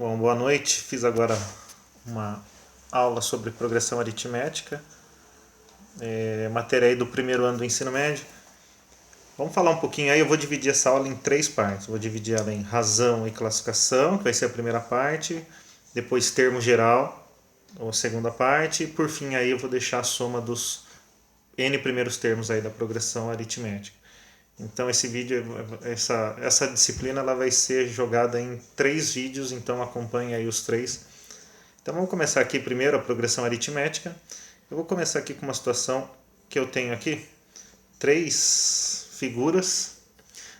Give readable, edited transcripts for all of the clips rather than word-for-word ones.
Bom, boa noite. Fiz agora uma aula sobre progressão aritmética, matéria aí do primeiro ano do ensino médio. Vamos falar um pouquinho aí, eu vou dividir essa aula em três partes. Vou dividir ela em razão e classificação, que vai ser a primeira parte, depois termo geral, a segunda parte, e por fim aí eu vou deixar a soma dos N primeiros termos aí da progressão aritmética. Então esse vídeo, essa disciplina ela vai ser jogada em três vídeos, então acompanhe aí os três. Então vamos começar aqui primeiro a progressão aritmética. Eu vou começar aqui com uma situação que eu tenho aqui três figuras.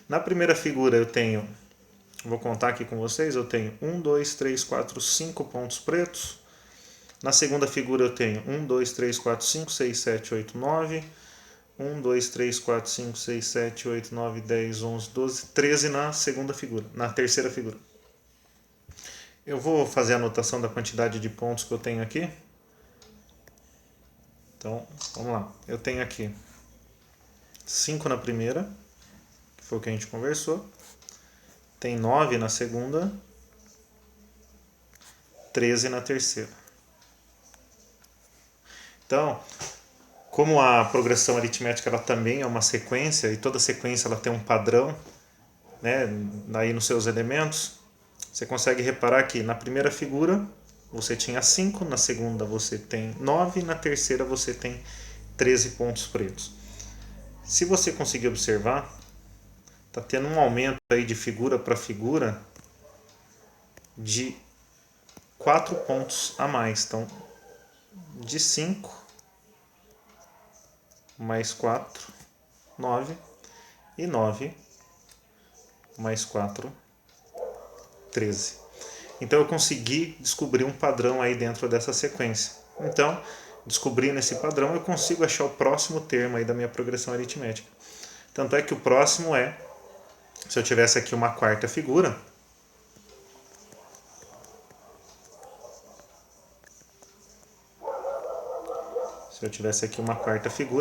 Na primeira figura eu tenho, vou contar aqui com vocês, eu tenho 1, 2, 3, 4, 5 pontos pretos. Na segunda figura eu tenho 1, 2, 3, 4, 5, 6, 7, 8, 9. 1, 2, 3, 4, 5, 6, 7, 8, 9, 10, 11, 12, 13 na segunda figura, na terceira figura. Eu vou fazer a anotação da quantidade de pontos que eu tenho aqui. Então, vamos lá. Eu tenho aqui 5 na primeira, que foi o que a gente conversou. Tem 9 na segunda, 13 na terceira. Então, como a progressão aritmética ela também é uma sequência, e toda sequência ela tem um padrão, né, aí nos seus elementos, você consegue reparar que na primeira figura você tinha 5, na segunda você tem 9, na terceira você tem 13 pontos pretos. Se você conseguir observar, está tendo um aumento aí de figura para figura de 4 pontos a mais. Então, de 5 mais 4, 9, e 9 mais 4, 13. Então eu consegui descobrir um padrão aí dentro dessa sequência. Então, descobrindo esse padrão, eu consigo achar o próximo termo aí da minha progressão aritmética. Tanto é que o próximo é, se eu tivesse aqui uma quarta figura,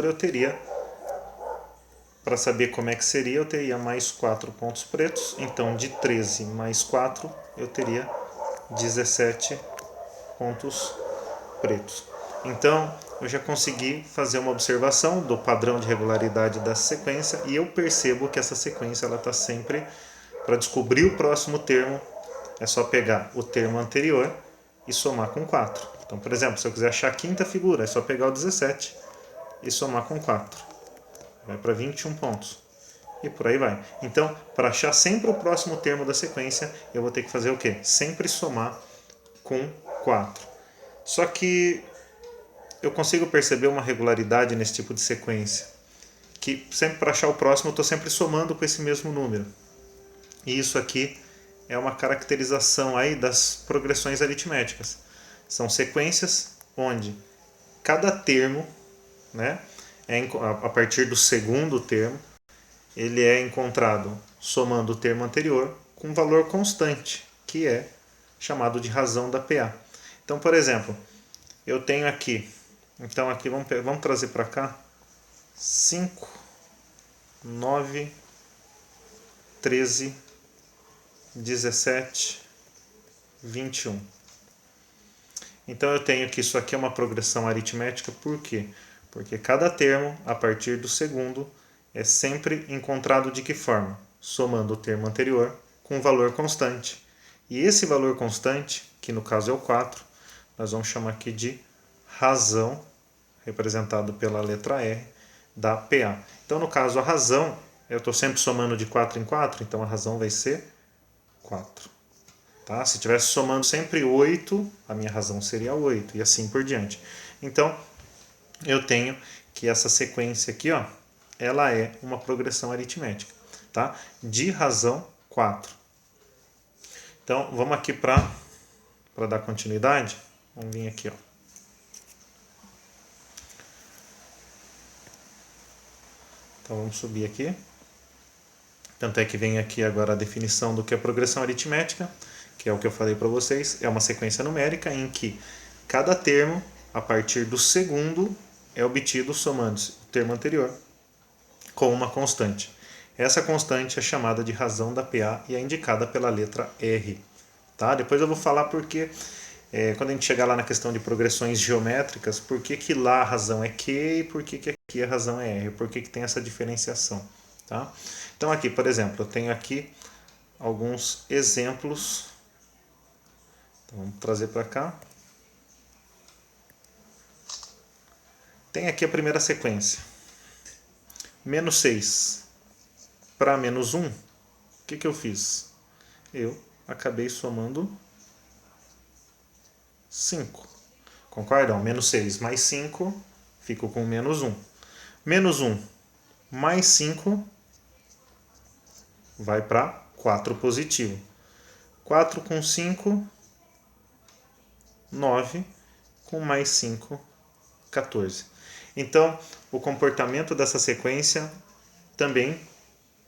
eu teria, para saber como é que seria, eu teria mais 4 pontos pretos. Então, de 13 mais 4, eu teria 17 pontos pretos. Então, eu já consegui fazer uma observação do padrão de regularidade da sequência e eu percebo que essa sequência ela está sempre, para descobrir o próximo termo, é só pegar o termo anterior e somar com 4. Então, por exemplo, se eu quiser achar a quinta figura, é só pegar o 17 e somar com 4. Vai para 21 pontos. E por aí vai. Então, para achar sempre o próximo termo da sequência, eu vou ter que fazer o quê? Sempre somar com 4. Só que eu consigo perceber uma regularidade nesse tipo de sequência, que sempre para achar o próximo eu estou sempre somando com esse mesmo número. E isso aqui é uma caracterização aí das progressões aritméticas. São sequências onde cada termo, né, a partir do segundo termo, ele é encontrado somando o termo anterior com um valor constante, que é chamado de razão da PA. Então, por exemplo, eu tenho aqui, então aqui vamos trazer para cá 5, 9, 13, 17, 21. Então eu tenho que isso aqui é uma progressão aritmética, por quê? Porque cada termo, a partir do segundo, é sempre encontrado de que forma? Somando o termo anterior com um valor constante. E esse valor constante, que no caso é o 4, nós vamos chamar aqui de razão, representado pela letra R, da PA. Então, no caso, a razão, eu estou sempre somando de 4 em 4, então a razão vai ser 4. Tá? Se estivesse somando sempre 8, a minha razão seria 8, e assim por diante. Então, eu tenho que essa sequência aqui, ó, ela é uma progressão aritmética, tá? De razão 4. Então, vamos aqui para dar continuidade. Vamos vir aqui, ó. Então, vamos subir aqui. Tanto é que vem aqui agora a definição do que é progressão aritmética, que é o que eu falei para vocês. É uma sequência numérica em que cada termo, a partir do segundo, é obtido somando o termo anterior com uma constante. Essa constante é chamada de razão da PA e é indicada pela letra R. Tá? Depois eu vou falar porque, quando a gente chegar lá na questão de progressões geométricas, por que que lá a razão é Q e por que que aqui a razão é R, por que que tem essa diferenciação. Tá? Então aqui, por exemplo, eu tenho aqui alguns exemplos. Então, vamos trazer para cá. Tem aqui a primeira sequência. Menos 6 para menos 1, o que que eu fiz? Eu acabei somando 5. Concordam? Menos 6 mais 5, fico com menos 1. Menos 1 mais 5 vai para 4 positivo. 4 com 5, 9. Com mais 5, 14. Então, o comportamento dessa sequência também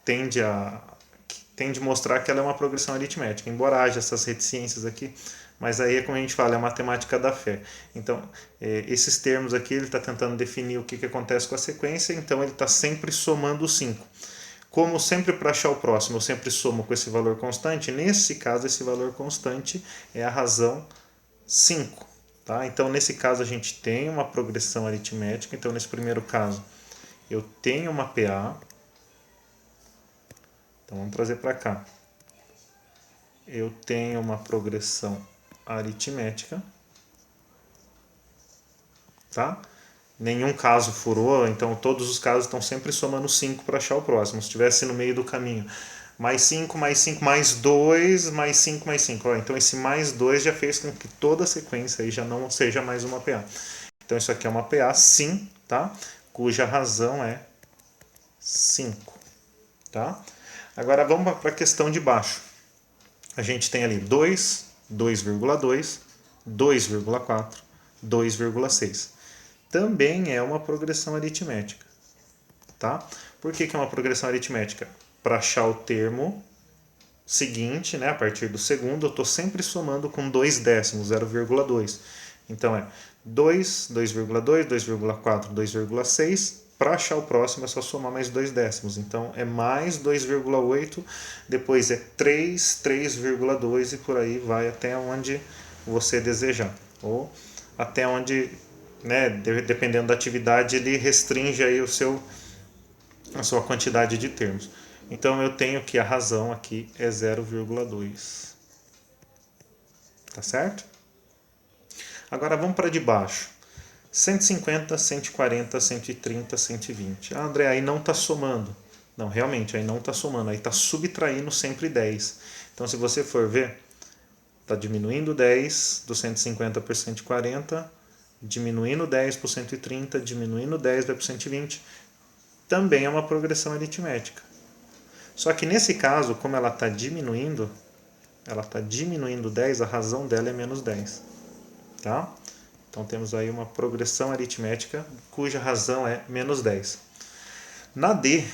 tende a mostrar que ela é uma progressão aritmética, embora haja essas reticências aqui, mas aí é como a gente fala, é a matemática da fé. Então, esses termos aqui, ele está tentando definir o que, que acontece com a sequência, então ele está sempre somando 5. Como sempre para achar o próximo, eu sempre somo com esse valor constante, nesse caso esse valor constante é a razão 5. Tá? Então, nesse caso, a gente tem uma progressão aritmética. Então, nesse primeiro caso, eu tenho uma PA. Então, vamos trazer para cá. Eu tenho uma progressão aritmética. Tá? Nenhum caso furou, então todos os casos estão sempre somando 5 para achar o próximo. Se estivesse no meio do caminho, mais 5, mais 5, mais 2, mais 5, mais 5. Então, esse mais 2 já fez com que toda a sequência aí já não seja mais uma PA. Então, isso aqui é uma PA, sim, tá? Cuja razão é 5. Tá? Agora, vamos para a questão de baixo. A gente tem ali 2, 2,2, 2,4, 2,6. Também é uma progressão aritmética. Tá? Por que, que é uma progressão aritmética? Para achar o termo seguinte, né, a partir do segundo, eu estou sempre somando com 2 décimos, 0,2. Então é 2, 2,2, 2,4, 2,6. Para achar o próximo é só somar mais 2 décimos. Então é mais 2,8, depois é 3, 3,2 e por aí vai até onde você desejar. Ou até onde, né, dependendo da atividade, ele restringe aí a sua quantidade de termos. Então eu tenho que a razão aqui é 0,2. Tá certo? Agora vamos para de baixo. 150, 140, 130, 120. Ah, André, aí não está somando. Não, realmente, aí não está somando. Aí está subtraindo sempre 10. Então, se você for ver, está diminuindo 10 do 150 por 140, diminuindo 10 por 130, diminuindo 10 vai para 120. Também é uma progressão aritmética. Só que nesse caso, como ela está diminuindo 10, a razão dela é menos 10. Tá? Então temos aí uma progressão aritmética cuja razão é menos 10. Na D,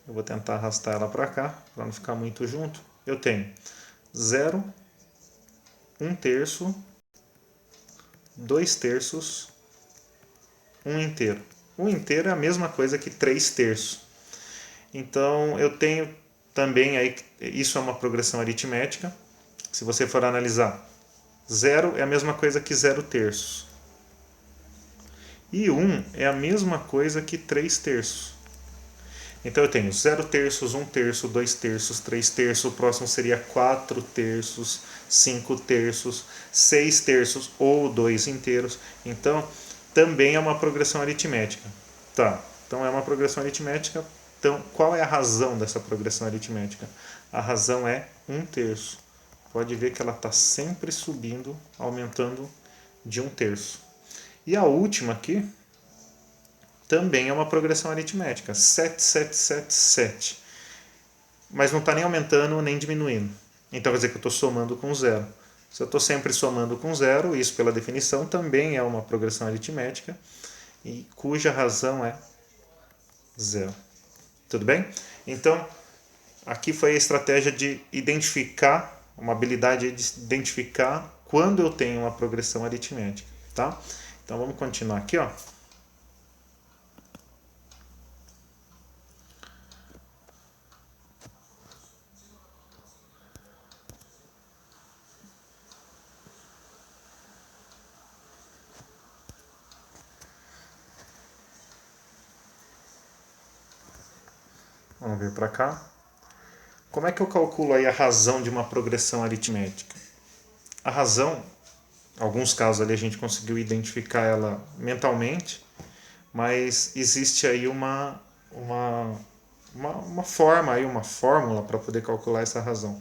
eu vou tentar arrastar ela para cá, para não ficar muito junto, eu tenho 0, 1 terço, 2 terços, 1 inteiro. 1 inteiro é a mesma coisa que 3 terços. Então eu tenho também aí, isso é uma progressão aritmética. Se você for analisar, 0 é a mesma coisa que 0 terços. E 1 é a mesma coisa que 3 terços. Então eu tenho 0 terços, 1 terço, 2 terços, 3 terços, o próximo seria 4 terços, 5 terços, 6 terços ou 2 inteiros. Então também é uma progressão aritmética. Tá, então é uma progressão aritmética. Então qual é a razão dessa progressão aritmética? A razão é 1 terço. Pode ver que ela está sempre subindo, aumentando de 1 terço. E a última aqui também é uma progressão aritmética, 7, 7, 7, 7. Mas não está nem aumentando nem diminuindo. Então quer dizer que eu estou somando com zero. Se eu estou sempre somando com zero, isso pela definição também é uma progressão aritmética, e cuja razão é zero. Tudo bem? Então, aqui foi a estratégia de identificar, uma habilidade de identificar quando eu tenho uma progressão aritmética. Tá? Então vamos continuar aqui, ó. Vamos vir para cá. Como é que eu calculo aí a razão de uma progressão aritmética? A razão, em alguns casos ali a gente conseguiu identificar ela mentalmente, mas existe aí uma forma, aí, uma fórmula para poder calcular essa razão.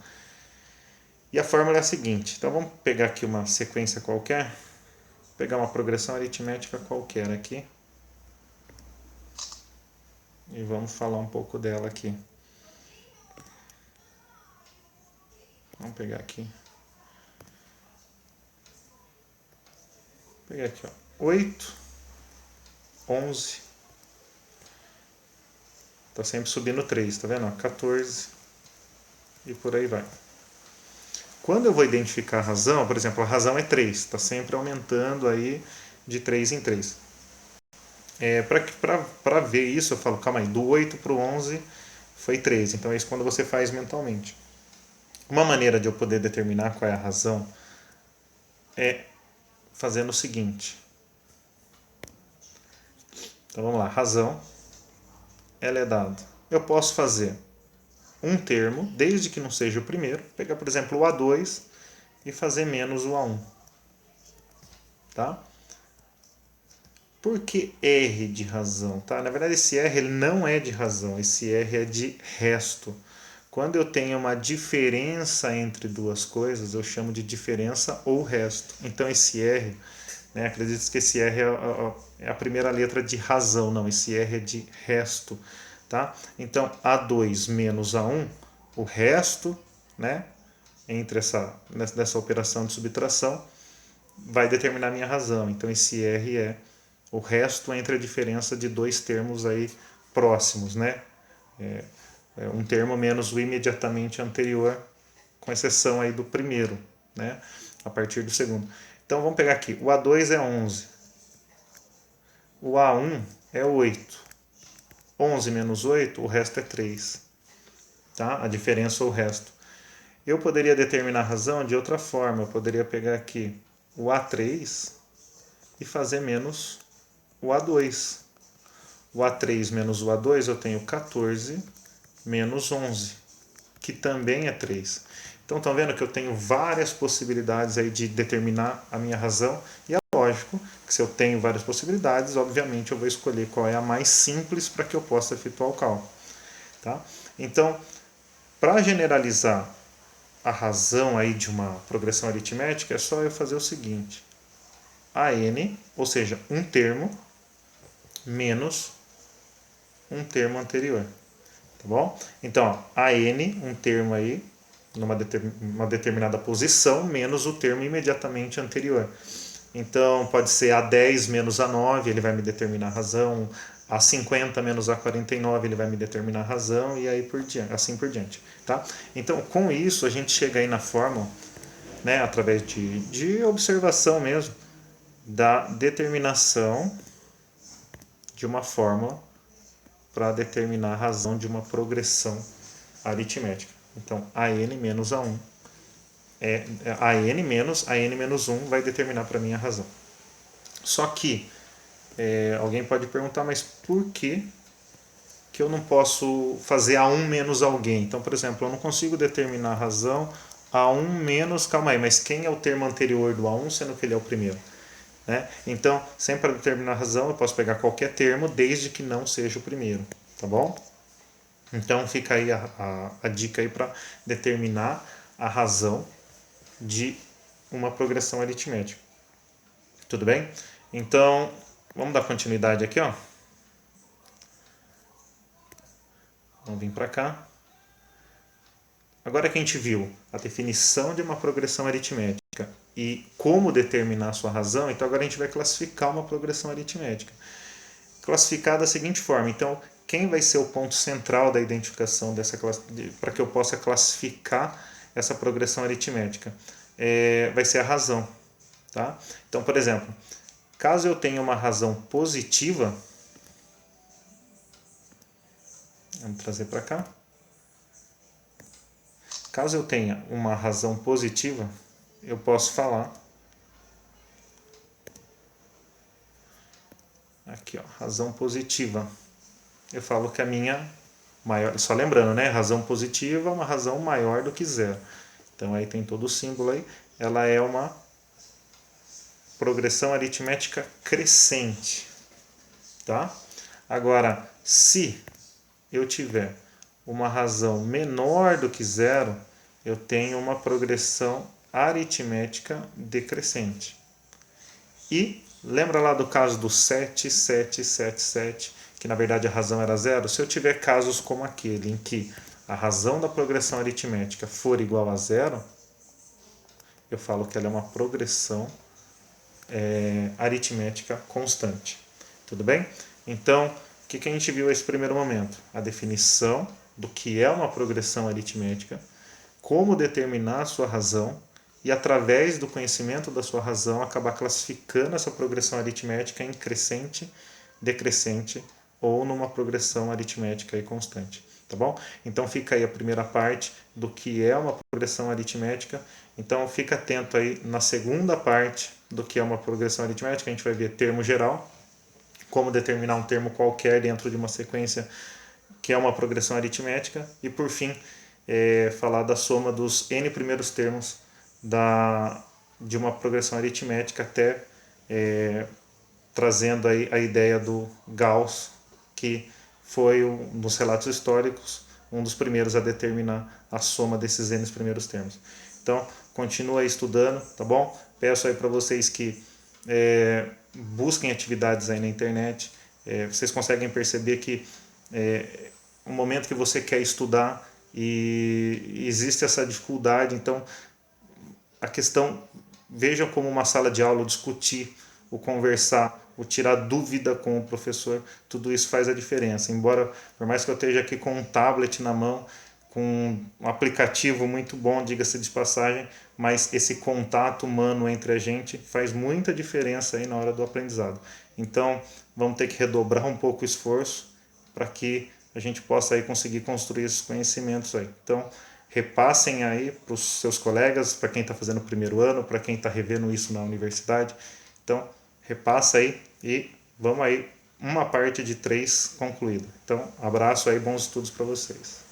E a fórmula é a seguinte, então vamos pegar aqui uma sequência qualquer, pegar uma progressão aritmética qualquer aqui, e vamos falar um pouco dela aqui. Vamos pegar aqui. Vou pegar aqui, ó. 8, 11. Tá sempre subindo 3, tá vendo? 14 e por aí vai. Quando eu vou identificar a razão, por exemplo, a razão é 3, está sempre aumentando aí de 3 em 3. Para ver isso, eu falo, calma aí, do 8 para o 11 foi 13, então é isso quando você faz mentalmente. Uma maneira de eu poder determinar qual é a razão é fazendo o seguinte. Então vamos lá, razão, ela é dada. Eu posso fazer um termo, desde que não seja o primeiro, pegar, por exemplo, o A2 e fazer menos o A1. Tá? Por que R de razão? Tá? Na verdade, esse R ele não é de razão, esse R é de resto. Quando eu tenho uma diferença entre duas coisas, eu chamo de diferença ou resto. Então, esse R, né, acredito que esse R é a primeira letra de razão, não, esse R é de resto. Tá? Então, A2 menos A1, o resto, né, entre dessa operação de subtração, vai determinar a minha razão. Então, esse R é o resto entre a diferença de dois termos aí próximos, né? Um termo menos o imediatamente anterior, com exceção aí do primeiro, né? A partir do segundo. Então, vamos pegar aqui. O A2 é 11. O A1 é 8. 11 menos 8, o resto é 3. Tá? A diferença ou o resto. Eu poderia determinar a razão de outra forma. Eu poderia pegar aqui o A3 e fazer menos o A2. O A3 menos o A2 eu tenho 14 menos 11, que também é 3. Então estão vendo que eu tenho várias possibilidades aí de determinar a minha razão, e é lógico que se eu tenho várias possibilidades, obviamente eu vou escolher qual é a mais simples para que eu possa efetuar o cálculo. Tá? Então, para generalizar a razão aí de uma progressão aritmética, é só eu fazer o seguinte: AN, ou seja, um termo, menos um termo anterior. Tá bom? Então, AN, um termo aí, numa uma determinada posição, menos o termo imediatamente anterior. Então, pode ser A10 menos A9, ele vai me determinar a razão. A50 menos A49, ele vai me determinar a razão, e aí por diante, assim por diante. Tá? Então, com isso, a gente chega aí na fórmula, né, através de observação mesmo, da determinação de uma fórmula para determinar a razão de uma progressão aritmética. Então, AN menos A1 AN menos AN menos 1 vai determinar para mim a razão. Só que alguém pode perguntar, mas por que eu não posso fazer A1 menos alguém? Então, por exemplo, eu não consigo determinar a razão A1 menos, calma aí, mas quem é o termo anterior do A1, sendo que ele é o primeiro? Né? Então, sempre para determinar a razão, eu posso pegar qualquer termo, desde que não seja o primeiro. Tá bom? Então, fica aí a dica aí para determinar a razão de uma progressão aritmética. Tudo bem? Então, vamos dar continuidade aqui, ó. Vamos vir para cá. Agora que a gente viu a definição de uma progressão aritmética e como determinar a sua razão, então agora a gente vai classificar uma progressão aritmética. Classificar da seguinte forma, então, quem vai ser o ponto central da identificação dessa para que eu possa classificar essa progressão aritmética? Vai ser a razão. Tá? Então, por exemplo, caso eu tenha uma razão positiva, vamos trazer para cá. Caso eu tenha uma razão positiva, eu posso falar aqui, ó, razão positiva. Eu falo que a minha maior, só lembrando, né? Razão positiva é uma razão maior do que zero. Então aí tem todo o símbolo aí. Ela é uma progressão aritmética crescente, tá? Agora, se eu tiver uma razão menor do que zero, eu tenho uma progressão aritmética decrescente. E lembra lá do caso do 7, 7, 7, 7, que na verdade a razão era zero? Se eu tiver casos como aquele em que a razão da progressão aritmética for igual a zero, eu falo que ela é uma progressão aritmética constante. Tudo bem? Então, o que a gente viu nesse primeiro momento? A definição do que é uma progressão aritmética, como determinar a sua razão e, através do conhecimento da sua razão, acabar classificando essa progressão aritmética em crescente, decrescente ou numa progressão aritmética e constante. Tá bom? Então fica aí a primeira parte do que é uma progressão aritmética. Então fica atento aí na segunda parte do que é uma progressão aritmética. A gente vai ver termo geral, como determinar um termo qualquer dentro de uma sequência que é uma progressão aritmética. E por fim, falar da soma dos n primeiros termos de uma progressão aritmética até trazendo aí a ideia do Gauss, que foi, nos relatos históricos, um dos primeiros a determinar a soma desses n primeiros termos. Então, continua aí estudando, tá bom? Peço aí para vocês que busquem atividades aí na internet. Vocês conseguem perceber que um momento que você quer estudar e existe essa dificuldade, então a questão, vejam como uma sala de aula, discutir, o conversar, o tirar dúvida com o professor, tudo isso faz a diferença. Embora, por mais que eu esteja aqui com um tablet na mão, com um aplicativo muito bom, diga-se de passagem, mas esse contato humano entre a gente faz muita diferença aí na hora do aprendizado. Então, vamos ter que redobrar um pouco o esforço para que a gente possa aí conseguir construir esses conhecimentos aí. Então, repassem aí para os seus colegas, para quem está fazendo o primeiro ano, para quem está revendo isso na universidade. Então, repassa aí e vamos aí, uma parte de 3 concluída. Então, abraço aí, bons estudos para vocês.